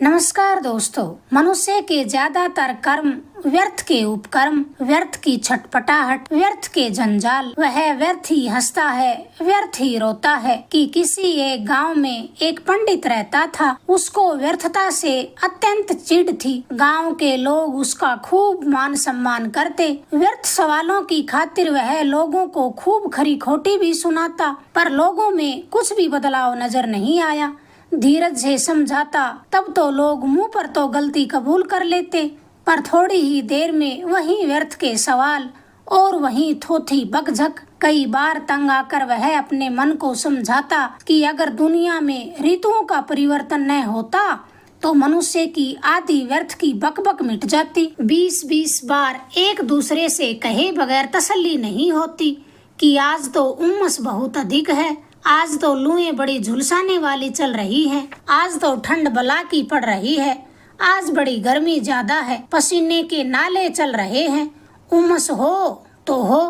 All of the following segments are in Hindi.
नमस्कार दोस्तों। मनुष्य के ज्यादातर कर्म व्यर्थ के उपकर्म, व्यर्थ की छटपटाहट, व्यर्थ के जंजाल, वह व्यर्थ ही हंसता है, व्यर्थ ही रोता है। कि किसी एक गांव में एक पंडित रहता था। उसको व्यर्थता से अत्यंत चिढ़ थी। गांव के लोग उसका खूब मान सम्मान करते। व्यर्थ सवालों की खातिर वह लोगों को खूब खरी खोटी भी सुनाता, पर लोगों में कुछ भी बदलाव नजर नहीं आया। धीरज से समझाता तब तो लोग मुंह पर तो गलती कबूल कर लेते, पर थोड़ी ही देर में वही व्यर्थ के सवाल और वही थोथी बकझक। कई बार तंग आकर वह अपने मन को समझाता कि अगर दुनिया में ऋतुओं का परिवर्तन न होता तो मनुष्य की आधी व्यर्थ की बकबक मिट जाती। 20-20 बार एक दूसरे से कहे बगैर तसल्ली नहीं होती कि आज तो उमस बहुत अधिक है, आज तो लूएं बड़ी झुलसाने वाली चल रही हैं, आज तो ठंड बला की पड़ रही है, आज बड़ी गर्मी ज्यादा है, पसीने के नाले चल रहे हैं। उमस हो तो हो,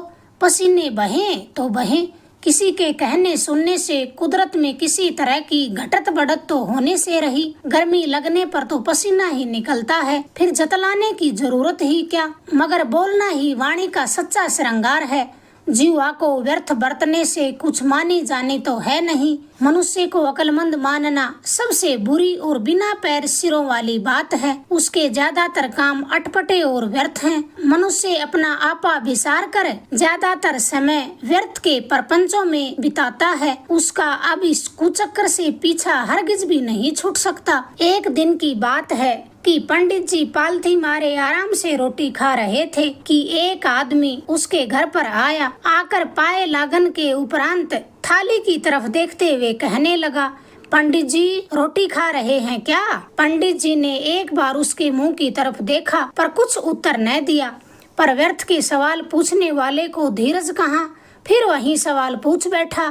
पसीने बहें तो बहें। किसी के कहने सुनने से कुदरत में किसी तरह की घटत बढ़त तो होने से रही। गर्मी लगने पर तो पसीना ही निकलता है, फिर जतलाने की जरूरत ही क्या। मगर बोलना ही वाणी का सच्चा श्रृंगार है। जीवा को व्यर्थ बरतने से कुछ मानी जानी तो है नहीं। मनुष्य को अक्लमंद मानना सबसे बुरी और बिना पैर सिरों वाली बात है। उसके ज्यादातर काम अटपटे और व्यर्थ हैं। मनुष्य अपना आपा विसार कर ज्यादातर समय व्यर्थ के प्रपंचों में बिताता है। उसका अब इस कुचक्कर से पीछा हरगिज भी नहीं छूट सकता। एक दिन की बात है कि पंडित जी पालथी मारे आराम से रोटी खा रहे थे कि एक आदमी उसके घर पर आया। आकर पाए लागन के उपरांत थाली की तरफ देखते हुए कहने लगा, पंडित जी रोटी खा रहे हैं क्या? पंडित जी ने एक बार उसके मुंह की तरफ देखा पर कुछ उत्तर न दिया। पर व्यर्थ के सवाल पूछने वाले को धीरज कहाँ, फिर वही सवाल पूछ बैठा,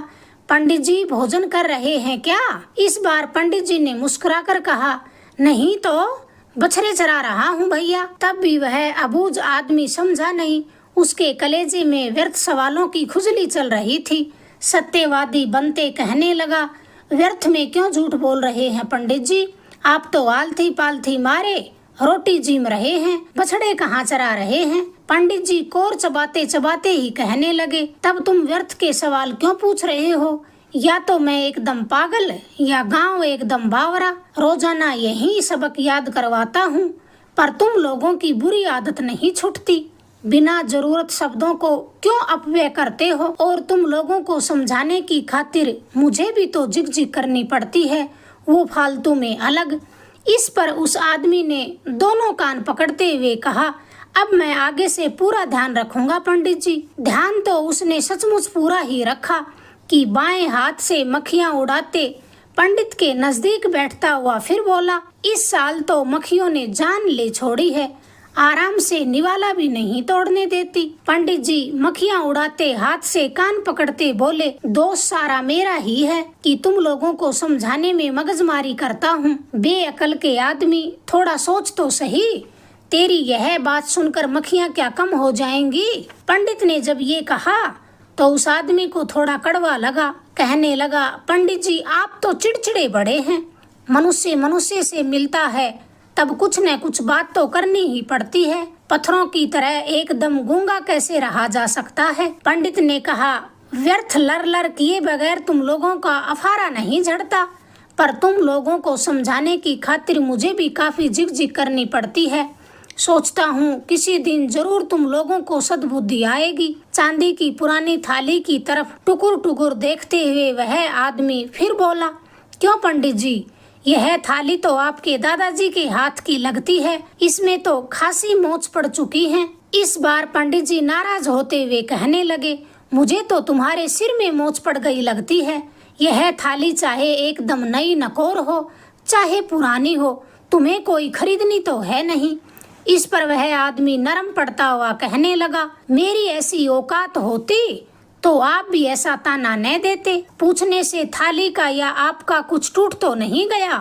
पंडित जी भोजन कर रहे हैं क्या? इस बार पंडित जी ने मुस्कुराकर कहा, नहीं तो बछड़े चरा रहा हूँ भैया। तब भी वह अबूझ आदमी समझा नहीं। उसके कलेजे में व्यर्थ सवालों की खुजली चल रही थी। सत्यवादी बनते कहने लगा, व्यर्थ में क्यों झूठ बोल रहे हैं पंडित जी? आप तो आलथी पालथी मारे रोटी जीम रहे हैं, बछड़े कहाँ चरा रहे हैं? पंडित जी कोर चबाते चबाते ही कहने लगे, तब तुम व्यर्थ के सवाल क्यों पूछ रहे हो? या तो मैं एकदम पागल या गांव एकदम बावरा। रोजाना यही सबक याद करवाता हूँ, पर तुम लोगों की बुरी आदत नहीं छूटती। बिना जरूरत शब्दों को क्यों अपव्यय करते हो? और तुम लोगों को समझाने की खातिर मुझे भी तो जिग करनी पड़ती है, वो फालतू में अलग। इस पर उस आदमी ने दोनों कान पकड़ते हुए कहा, अब मैं आगे से पूरा ध्यान रखूंगा पंडित जी। ध्यान तो उसने सचमुच पूरा ही रखा कि बाएं हाथ से मक्खियां उड़ाते पंडित के नजदीक बैठता हुआ फिर बोला, इस साल तो मक्खियों ने जान ले छोड़ी है, आराम से निवाला भी नहीं तोड़ने देती। पंडित जी मक्खियां उड़ाते हाथ से कान पकड़ते बोले, दोष सारा मेरा ही है कि तुम लोगों को समझाने में मगजमारी करता हूँ। बेअकल के आदमी थोड़ा सोच तो सही, तेरी यह बात सुनकर मक्खियां क्या कम हो जाएंगी? पंडित ने जब ये कहा तो उस आदमी को थोड़ा कड़वा लगा। कहने लगा, पंडित जी आप तो चिड़चिड़े बड़े हैं। मनुष्य मनुष्य से मिलता है तब कुछ न कुछ बात तो करनी ही पड़ती है। पत्थरों की तरह एकदम गूंगा कैसे रहा जा सकता है? पंडित ने कहा, व्यर्थ लर लर किए बगैर तुम लोगों का अफारा नहीं झड़ता, पर तुम लोगों को समझाने की खातिर मुझे भी काफी जिग करनी पड़ती है। सोचता हूँ किसी दिन जरूर तुम लोगों को सद्बुद्धि आएगी। चांदी की पुरानी थाली की तरफ टुकुर टुकुर देखते हुए वह आदमी फिर बोला, क्यों पंडित जी, यह थाली तो आपके दादाजी के हाथ की लगती है, इसमें तो खासी मोच पड़ चुकी है। इस बार पंडित जी नाराज होते हुए कहने लगे, मुझे तो तुम्हारे सिर में मोच पड़ गई लगती है। यह थाली चाहे एकदम नई नकोर हो चाहे पुरानी हो, तुम्हें कोई खरीदनी तो है नहीं। इस पर वह आदमी नरम पड़ता हुआ कहने लगा, मेरी ऐसी औकात होती तो आप भी ऐसा ताना न देते। पूछने से थाली का या आपका कुछ टूट तो नहीं गया,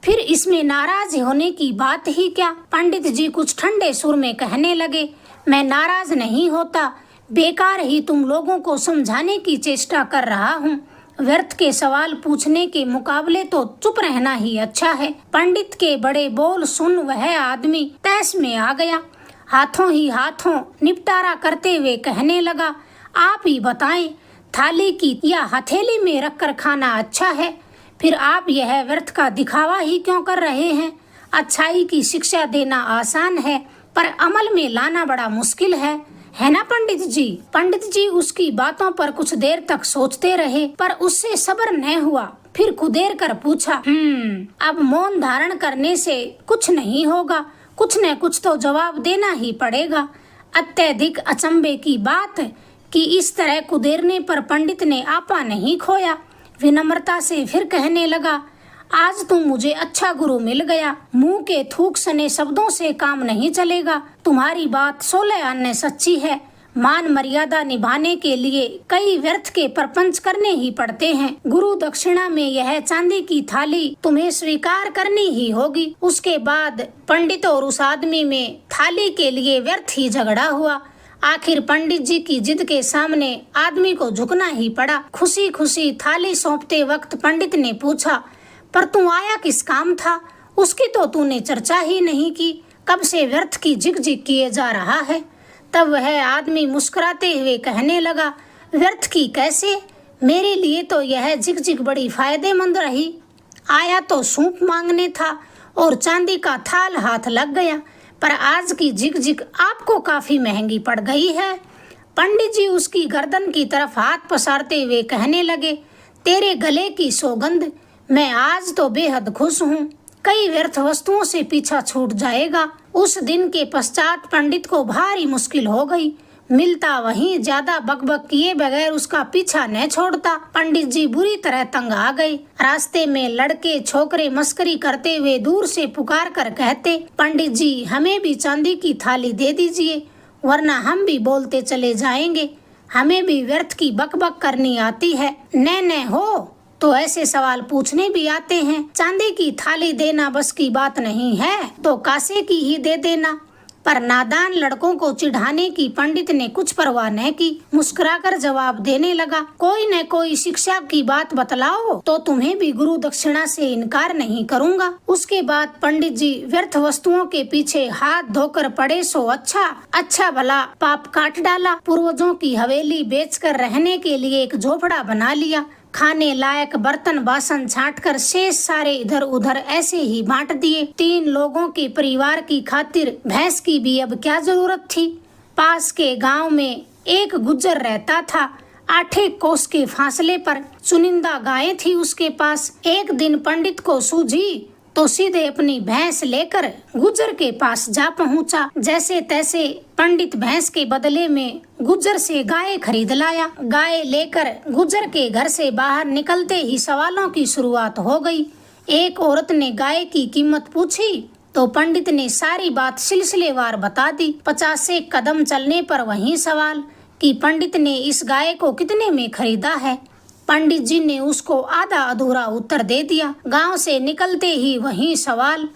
फिर इसमें नाराज होने की बात ही क्या? पंडित जी कुछ ठंडे सुर में कहने लगे, मैं नाराज नहीं होता, बेकार ही तुम लोगों को समझाने की चेष्टा कर रहा हूँ। व्यर्थ के सवाल पूछने के मुकाबले तो चुप रहना ही अच्छा है। पंडित के बड़े बोल सुन वह आदमी तहस में आ गया। हाथों ही हाथों निपटारा करते हुए कहने लगा, आप ही बताएं, थाली की या हथेली में रखकर खाना अच्छा है? फिर आप यह व्यर्थ का दिखावा ही क्यों कर रहे हैं? अच्छाई की शिक्षा देना आसान है, पर अमल में लाना बड़ा मुश्किल है ना पंडित जी? पंडित जी उसकी बातों पर कुछ देर तक सोचते रहे, पर उससे सब्र न हुआ। फिर कुदेर कर पूछा, अब मौन धारण करने से कुछ नहीं होगा, कुछ न कुछ तो जवाब देना ही पड़ेगा। अत्यधिक अचंभे की बात कि इस तरह कुदेरने पर पंडित ने आपा नहीं खोया। विनम्रता से फिर कहने लगा, आज तुम मुझे अच्छा गुरु मिल गया। मुंह के थूक सने शब्दों से काम नहीं चलेगा। तुम्हारी बात 16 आने सच्ची है। मान मर्यादा निभाने के लिए कई व्यर्थ के प्रपंच करने ही पड़ते हैं। गुरु दक्षिणा में यह चांदी की थाली तुम्हें स्वीकार करनी ही होगी। उसके बाद पंडित और उस आदमी में थाली के लिए व्यर्थ ही झगड़ा हुआ। आखिर पंडित जी की जिद के सामने आदमी को झुकना ही पड़ा। खुशी खुशी थाली सौंपते वक्त पंडित ने पूछा, पर तू आया किस काम था? उसकी तो तूने चर्चा ही नहीं की। कब से व्यर्थ की जिग जिग किए जा रहा है? तब वह आदमी मुस्कुराते हुए कहने लगा, व्यर्थ की कैसे? मेरे लिए तो यह जिग जिग बड़ी फायदेमंद रही। आया तो सूप मांगने था और चांदी का थाल हाथ लग गया, पर आज की जिग जिग आपको काफी महंगी पड़ गई है। पंडित जी उसकी गर्दन की तरफ हाथ पसारते हुए कहने लगे, तेरे गले की सौगंध, मैं आज तो बेहद खुश हूँ। कई व्यर्थ वस्तुओं से पीछा छूट जाएगा। उस दिन के पश्चात पंडित को भारी मुश्किल हो गई। मिलता वहीं ज्यादा बकबक किए बगैर उसका पीछा न छोड़ता। पंडित जी बुरी तरह तंग आ गए। रास्ते में लड़के छोकरे मस्करी करते हुए दूर से पुकार कर कहते, पंडित जी हमें भी चांदी की थाली दे दीजिए, वरना हम भी बोलते चले जाएंगे। हमें भी व्यर्थ की बकबक करनी आती है। न हो तो ऐसे सवाल पूछने भी आते हैं। चांदी की थाली देना बस की बात नहीं है तो कांसे की ही दे देना। पर नादान लड़कों को चिढ़ाने की पंडित ने कुछ परवाह न की। मुस्कुराकर जवाब देने लगा, कोई न कोई शिक्षा की बात बतलाओ तो तुम्हें भी गुरु दक्षिणा से इनकार नहीं करूँगा। उसके बाद पंडित जी व्यर्थ वस्तुओं के पीछे हाथ धोकर पड़े सो अच्छा भला पाप काट डाला। पूर्वजों की हवेली बेचकर रहने के लिए एक झोपड़ा बना लिया। खाने लायक बर्तन बासन छांटकर शेष सारे इधर उधर ऐसे ही बांट दिए। 3 लोगों के परिवार की खातिर भैंस की भी अब क्या जरूरत थी। पास के गांव में एक गुज्जर रहता था। 8 कोस के फासले पर चुनिंदा गायें थी उसके पास। एक दिन पंडित को सूझी तो सीधे अपनी भैंस लेकर गुज्जर के पास जा पहुंचा। जैसे तैसे पंडित भैंस के बदले में गुज्जर से गाय खरीद लाया। गाय लेकर गुज्जर के घर से बाहर निकलते ही सवालों की शुरुआत हो गई। एक औरत ने गाय की कीमत पूछी तो पंडित ने सारी बात सिलसिलेवार बता दी। 50 कदम चलने पर वही सवाल कि पंडित ने इस गाय को कितने में खरीदा है। पंडित जी ने उसको आधा अधूरा उत्तर दे दिया। गांव से निकलते ही वही सवाल।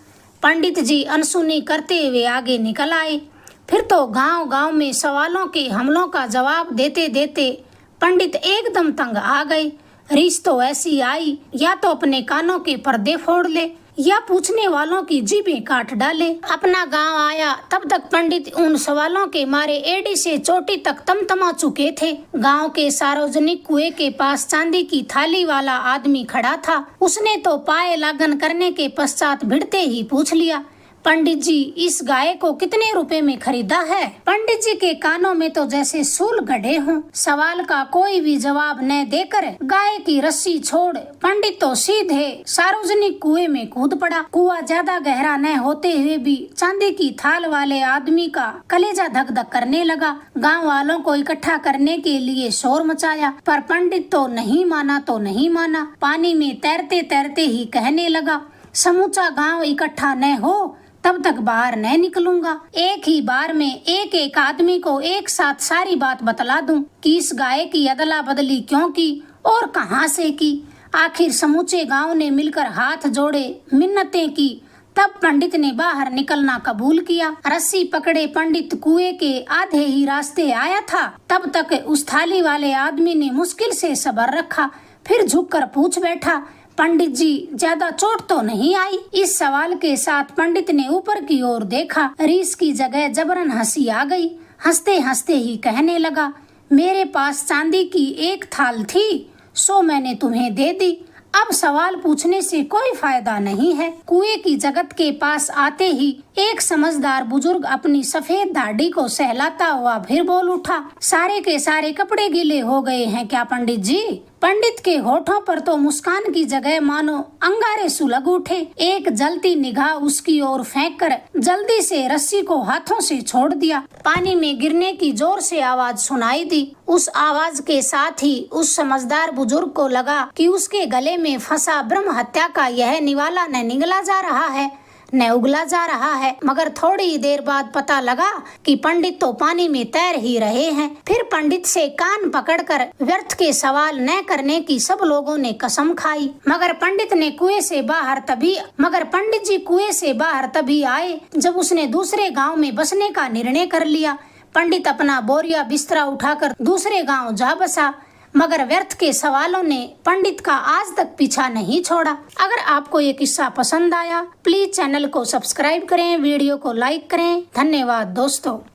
पंडित जी अनसुनी करते हुए आगे निकल आए। फिर तो गांव-गांव में सवालों के हमलों का जवाब देते देते पंडित एकदम तंग आ गए। रीस तो ऐसी आई, या तो अपने कानों के पर्दे फोड़ ले या पूछने वालों की जीभें काट डाले। अपना गांव आया तब तक पंडित उन सवालों के मारे एड़ी से चोटी तक तमतमा चुके थे। गांव के सार्वजनिक कुएं के पास चांदी की थाली वाला आदमी खड़ा था। उसने तो पाए लागन करने के पश्चात भिड़ते ही पूछ लिया, पंडित जी इस गाय को कितने रुपए में खरीदा है? पंडित जी के कानों में तो जैसे सूल गड़े हों। सवाल का कोई भी जवाब न देकर गाय की रस्सी छोड़ पंडित तो सीधे सार्वजनिक कुएं में कूद पड़ा। कुआं ज्यादा गहरा न होते हुए भी चांदी की थाल वाले आदमी का कलेजा धक धक करने लगा। गाँव वालों को इकट्ठा करने के लिए शोर मचाया, पर पंडित तो नहीं माना। पानी में तैरते तैरते ही कहने लगा, समूचा गाँव इकट्ठा न हो तब तक बाहर न निकलूंगा। एक ही बार में एक एक आदमी को एक साथ सारी बात बतला दूं कि इस गाय की अदला बदली क्यों की और कहां से की। आखिर समूचे गांव ने मिलकर हाथ जोड़े, मिन्नतें की। तब पंडित ने बाहर निकलना कबूल किया। रस्सी पकड़े पंडित कुएं के आधे ही रास्ते आया था। तब तक उस थाली वाले आदमी ने मुश्किल से सब्र रखा। फिर झुककर पूछ बैठा, पंडित जी ज्यादा चोट तो नहीं आई? इस सवाल के साथ पंडित ने ऊपर की ओर देखा। रीस की जगह जबरन हंसी आ गई। हंसते हंसते ही कहने लगा, मेरे पास चांदी की एक थाल थी, सो मैंने तुम्हें दे दी। अब सवाल पूछने से कोई फायदा नहीं है। कुएं की जगत के पास आते ही एक समझदार बुजुर्ग अपनी सफेद दाढ़ी को सहलाता हुआ फिर बोल उठा, सारे के सारे कपड़े गीले हो गए हैं क्या पंडित जी? पंडित के होठों पर तो मुस्कान की जगह मानो अंगारे सुलग उठे। एक जलती निगाह उसकी ओर फेंककर जल्दी से रस्सी को हाथों से छोड़ दिया। पानी में गिरने की जोर से आवाज सुनाई दी। उस आवाज के साथ ही उस समझदार बुजुर्ग को लगा कि उसके गले में फंसा ब्रह्म हत्या का यह निवाला न निगला जा रहा है न उगला जा रहा है। मगर थोड़ी देर बाद पता लगा कि पंडित तो पानी में तैर ही रहे हैं। फिर पंडित से कान पकड़कर व्यर्थ के सवाल न करने की सब लोगों ने कसम खाई। मगर पंडित जी कुएं से बाहर तभी आए जब उसने दूसरे गांव में बसने का निर्णय कर लिया। पंडित अपना बोरिया बिस्तरा उठाकर दूसरे गांव जा बसा। मगर व्यर्थ के सवालों ने पंडित का आज तक पीछा नहीं छोड़ा। अगर आपको ये किस्सा पसंद आया, प्लीज चैनल को सब्सक्राइब करें, वीडियो को लाइक करें। धन्यवाद दोस्तों।